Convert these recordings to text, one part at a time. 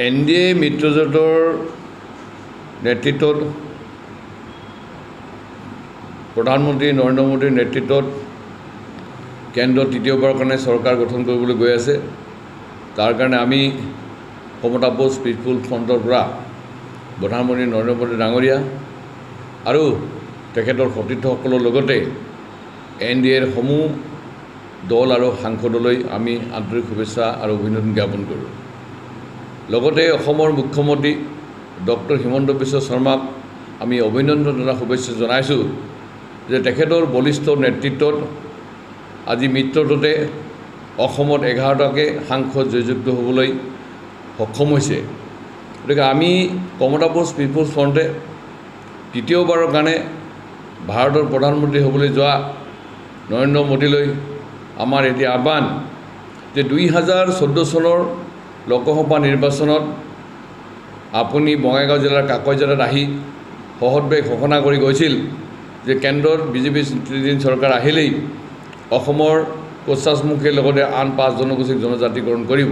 NDA মিত্ৰজোঁটৰ নেতৃত্বত প্ৰধানমন্ত্ৰী নৰেন্দ্ৰ মোদীৰ নেতৃত্বত কেন্দ্ৰত তৃতীয়বাৰৰ কাৰণে চৰকাৰ গঠন কৰিবলৈ গৈ আছে। তাৰ কাৰণে আমি সমতা পোষ্ট পিপল ফ্ৰণ্টৰ পৰা প্ৰধানমন্ত্ৰী নৰেন্দ্ৰ মোদী ডাঙৰীয়া আৰু তেখেতৰ সতীৰ্থসকলৰ লগতে NDAৰ সমূহ দল আৰু সাংসদলৈ আমি আন্তৰিক শুভেচ্ছা আৰু অভিনন্দন জ্ঞাপন কৰোঁ। লগতে অসমৰ মুখ্যমন্ত্ৰী ডক্টৰ হিমন্ত বিশ্ব শৰ্মাক আমি অভিনন্দন তথা শুভেচ্ছা জনাইছোঁ যে তেখেতৰ বলিষ্ঠ নেতৃত্বত আজি মিত্ৰজোঁটে অসমত 11টাকৈ সাংসদ জয়যুক্ত হ'বলৈ সক্ষম হৈছে। গতিকে আমি সমতা পোষ্ট পিপলছ ফ্ৰণ্টে তৃতীয়বাৰৰ কাৰণে ভাৰতৰ প্ৰধানমন্ত্ৰী হ'বলৈ যোৱা নৰেন্দ্ৰ মোদীলৈ আমাৰ এতিয়া আহ্বান যে 2014 চনৰ লোকসভা নিৰ্বাচনত আপুনি বঙাইগাঁও জিলাৰ কাকজাত আহি সহজভাৱে ঘোষণা কৰি গৈছিল যে কেন্দ্ৰত বিজেপি নেতৃত্বাধীন চৰকাৰ আহিলেই অসমৰ কোচাছমুখীৰ লগতে আন 5 জনগোষ্ঠীক জনজাতিকৰণ কৰিব।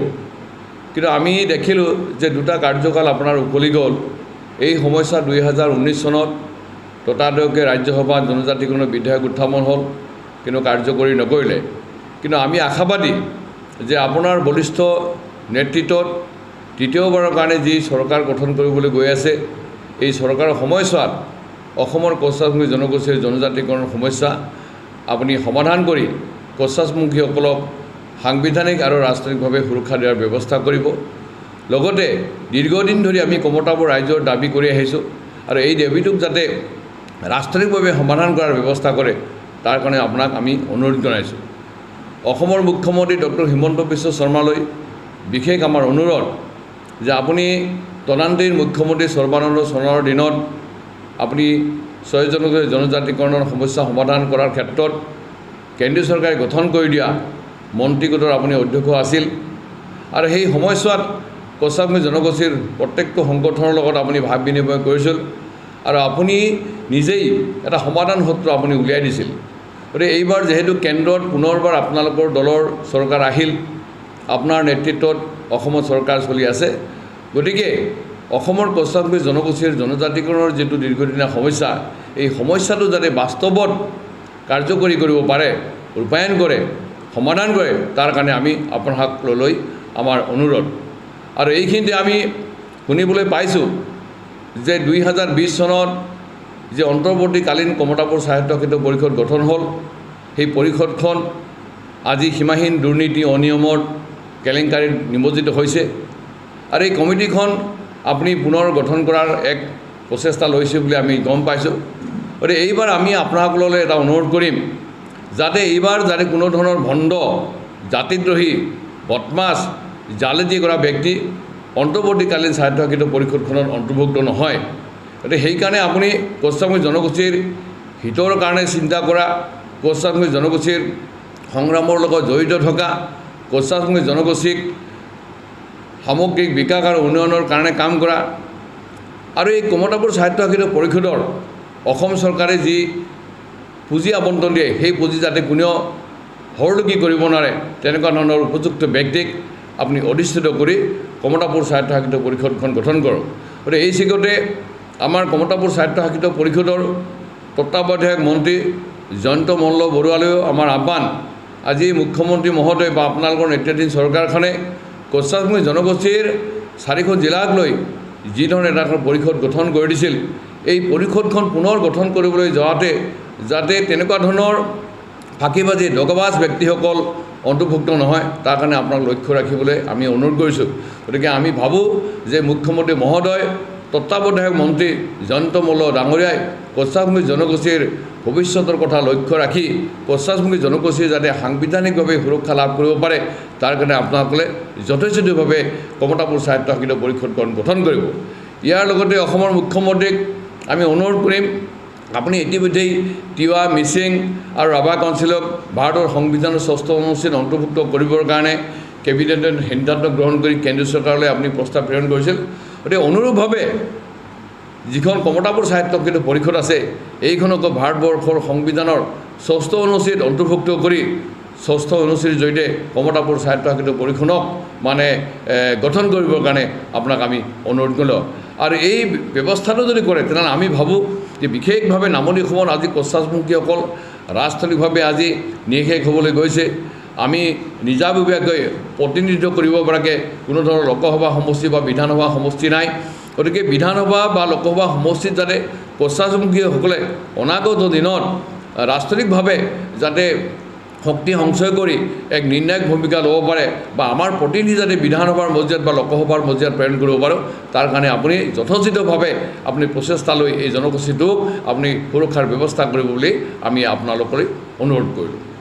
কিন্তু আমি দেখিলোঁ যে 2টা কাৰ্যকাল আপোনাৰ উকলি গ'ল। এই সমস্যা 2019 চনত ততাতৈয়াকৈ ৰাজ্যসভাত জনজাতিকৰণৰ বিধেয়ক উত্থাপন হ'ল, কিন্তু কাৰ্যকৰী নকৰিলে। কিন্তু আমি আশাবাদী যে আপোনাৰ বলিষ্ঠ নেতৃত্বত তৃতীয়বাৰৰ কাৰণে যি চৰকাৰ গঠন কৰিবলৈ গৈ আছে, এই চৰকাৰৰ সময়ছোৱাত অসমৰ কোচাছমুখী জনগোষ্ঠীৰ জনজাতিকৰণৰ সমস্যা আপুনি সমাধান কৰি কোচাছমুখীসকলক সাংবিধানিক আৰু ৰাজনৈতিকভাৱে সুৰক্ষা দিয়াৰ ব্যৱস্থা কৰিব। লগতে দীৰ্ঘদিন ধৰি আমি কমতাপুৰ ৰাইজৰ দাবী কৰি আহিছোঁ আৰু এই দাবীটোক যাতে ৰাজনৈতিকভাৱে সমাধান কৰাৰ ব্যৱস্থা কৰে, তাৰ কাৰণে আপোনাক আমি অনুৰোধ জনাইছোঁ। অসমৰ মুখ্যমন্ত্ৰী ডক্টৰ হিমন্ত বিশ্ব শৰ্মালৈ বিশেষ আমাৰ অনুৰোধ যে আপুনি তদানীন্তন মুখ্যমন্ত্ৰী সৰ্বানন্দ সোণোৱালৰ দিনত আপুনি 6 জনগোষ্ঠীৰ জনজাতিকৰণৰ সমস্যা সমাধান কৰাৰ ক্ষেত্ৰত কেন্দ্ৰীয় চৰকাৰে গঠন কৰি দিয়া মন্ত্ৰী গোটৰ আপুনি অধ্যক্ষ আছিল আৰু সেই সময়ছোৱাত কোচাছমুখী জনগোষ্ঠীৰ প্ৰত্যেকটো সংগঠনৰ লগত আপুনি ভাৱ বিনিময় কৰিছিল আৰু আপুনি নিজেই এটা সমাধান সূত্ৰ আপুনি উলিয়াই দিছিল। গতিকে এইবাৰ যিহেতু কেন্দ্ৰত পুনৰবাৰ আপোনালোকৰ দলৰ চৰকাৰ আহিল, আপোনাৰ নেতৃত্বত অসমত চৰকাৰ চলি আছে, গতিকে অসমৰ কোচাছমুখী জনগোষ্ঠীৰ জনজাতিকৰণৰ যিটো দীৰ্ঘদিনীয়া সমস্যা, এই সমস্যাটো যাতে বাস্তৱত কাৰ্যকৰী কৰিব পাৰে, ৰূপায়ণ কৰে, সমাধান কৰে, তাৰ কাৰণে আমি আপোনালোকলৈ আমাৰ অনুৰোধ। আৰু এইখিনিতে আমি শুনিবলৈ পাইছোঁ যে 2020 চনত যে অন্তৰ্বৰ্তীকালীন কমতাপুৰ স্বায়ত্তশাসিত পৰিষদ গঠন হ'ল, সেই পৰিষদখন আজি সীমাহীন দুৰ্নীতি অনিয়মৰ কেলেংকাৰীত নিমজ্জিত হৈছে আৰু এই কমিটিখন আপুনি পুনৰ গঠন কৰাৰ এক প্ৰচেষ্টা লৈছে বুলি আমি গম পাইছোঁ। গতিকে এইবাৰ আমি আপোনালোকলৈ এটা অনুৰোধ কৰিম যাতে এইবাৰ যাতে কোনো ধৰণৰ ভণ্ড, জাতিদ্ৰোহী, বদমাছ, জালিয়াতি কৰা ব্যক্তি অন্তৰ্বৰ্তীকালীন স্বায়ত্তশাসিত পৰিষদখনত অন্তৰ্ভুক্ত নহয়। গতিকে সেইকাৰণে আপুনি কোচাছমুখী জনগোষ্ঠীৰ হিতৰ কাৰণে চিন্তা কৰা, কোচাছমুখী জনগোষ্ঠীৰ সংগ্ৰামৰ লগত জড়িত থকা, কোচাছমুখী জনগোষ্ঠীক সামগ্ৰিক বিকাশ আৰু উন্নয়নৰ কাৰণে কাম কৰা আৰু এই কমতাপুৰ স্বায়ত্তশাসিত পৰিষদৰ অসম চৰকাৰে যি পুঁজি আবণ্টন দিয়ে, সেই পুঁজি যাতে কোনেও হৰলুকি কৰিব নোৱাৰে, তেনেকুৱা ধৰণৰ উপযুক্ত ব্যক্তিক আপুনি অধিষ্ঠিত কৰি কমতাপুৰ স্বায়ত্তশাসিত পৰিষদখন গঠন কৰক। গতিকে এই চিগতে আমাৰ কমতাপুৰ স্বায়ত্তশাসিত পৰিষদৰ তত্ত্বাৱধায়ক মন্ত্ৰী জয়ন্ত মল্ল বৰুৱালৈও আমাৰ আহ্বান, আজি মুখ্যমন্ত্ৰী মহোদয় বা আপোনালোকৰ নেতৃত্বাধীন চৰকাৰখনে কোচাছমুখী জনগোষ্ঠীৰ 4খন জিলাক লৈ যিধৰণে এটা পৰিষদ গঠন কৰি দিছিল, এই পৰিষদখন পুনৰ গঠন কৰিবলৈ যাতে তেনেকুৱা ধৰণৰ ফাঁকিবাজি দগাবাজ ব্যক্তিসকল অন্তৰ্ভুক্ত নহয়, তাৰ কাৰণে আপোনাক লক্ষ্য ৰাখিবলৈ আমি অনুৰোধ কৰিছোঁ। গতিকে আমি ভাবোঁ যে মুখ্যমন্ত্ৰী মহোদয় তত্ত্বাৱধায়ক মন্ত্ৰী জয়ন্ত মল্ল ডাঙৰীয়াই কোচাছমুখী জনগোষ্ঠীৰ ভৱিষ্যতৰ কথা লক্ষ্য ৰাখি কোচাছমুখী জনগোষ্ঠীয়ে যাতে সাংবিধানিকভাৱে সুৰক্ষা লাভ কৰিব পাৰে, তাৰ কাৰণে আপোনালোকে যথেষ্টভাৱে কমতাপুৰ স্বায়ত্তশাসিত পৰিষদখন গঠন কৰিব। ইয়াৰ লগতে অসমৰ মুখ্যমন্ত্ৰীক আমি অনুৰোধ কৰিম, আপুনি ইতিমধ্যেই তিৱা, মিচিং আৰু ৰাভা কাউন্সিলক ভাৰতৰ সংবিধানৰ 6ষ্ঠ অনুচ্ছেদ অন্তৰ্ভুক্ত কৰিবৰ কাৰণে কেবিনেটে সিদ্ধান্ত গ্ৰহণ কৰি কেন্দ্ৰীয় চৰকাৰলৈ আপুনি প্ৰস্তাৱ প্ৰেৰণ কৰিছিল। গতিকে অনুৰূপভাৱে যিখন কমতাপুৰ স্বায়ত্তশাসিত পৰিষদ আছে, এইখনকো ভাৰতবৰ্ষৰ সংবিধানৰ 6ষ্ঠ অনুচ্ছেদ অন্তৰ্ভুক্ত কৰি ষষ্ঠ অনুসূচীৰ জৰিয়তে কমতাপুৰ স্বায়ত্তশাসিত পৰিষদক মানে গঠন কৰিবৰ কাৰণে আপোনাক আমি অনুৰোধ কৰিলোঁ আৰু এই ব্যৱস্থাটো যদি কৰে তেনেহ'লে আমি ভাবোঁ যে বিশেষভাৱে নামনি অসমত আজি কোচাছমুখীসকল ৰাজনৈতিকভাৱে আজি নিঃশেষ হ'বলৈ গৈছে আমি নিজাববীয়াকৈ প্ৰতিনিধিত্ব কৰিব পৰাকৈ কোনো ধৰণৰ লোকসভা সমষ্টি বা বিধানসভা সমষ্টি নাই গতিকে বিধানসভা বা লোকসভা সমষ্টিত যাতে কোচাছমুখীসকলে অনাগত দিনত ৰাজনৈতিকভাৱে যাতে শক্তি সঞ্চয় কৰি এক নিৰ্ণায়ক ভূমিকা ল'ব পাৰে বা আমাৰ প্ৰতিনিধি যাতে বিধানসভাৰ মজিয়াত বা লোকসভাৰ মজিয়াত প্ৰেৰণ কৰিব পাৰোঁ তাৰ কাৰণে আপুনি যথোচিতভাৱে আপুনি প্ৰচেষ্টা লৈ এই জনগোষ্ঠীটোক আপুনি সুৰক্ষাৰ ব্যৱস্থা কৰিব বুলি আমি আপোনালোকলৈ অনুৰোধ কৰিলোঁ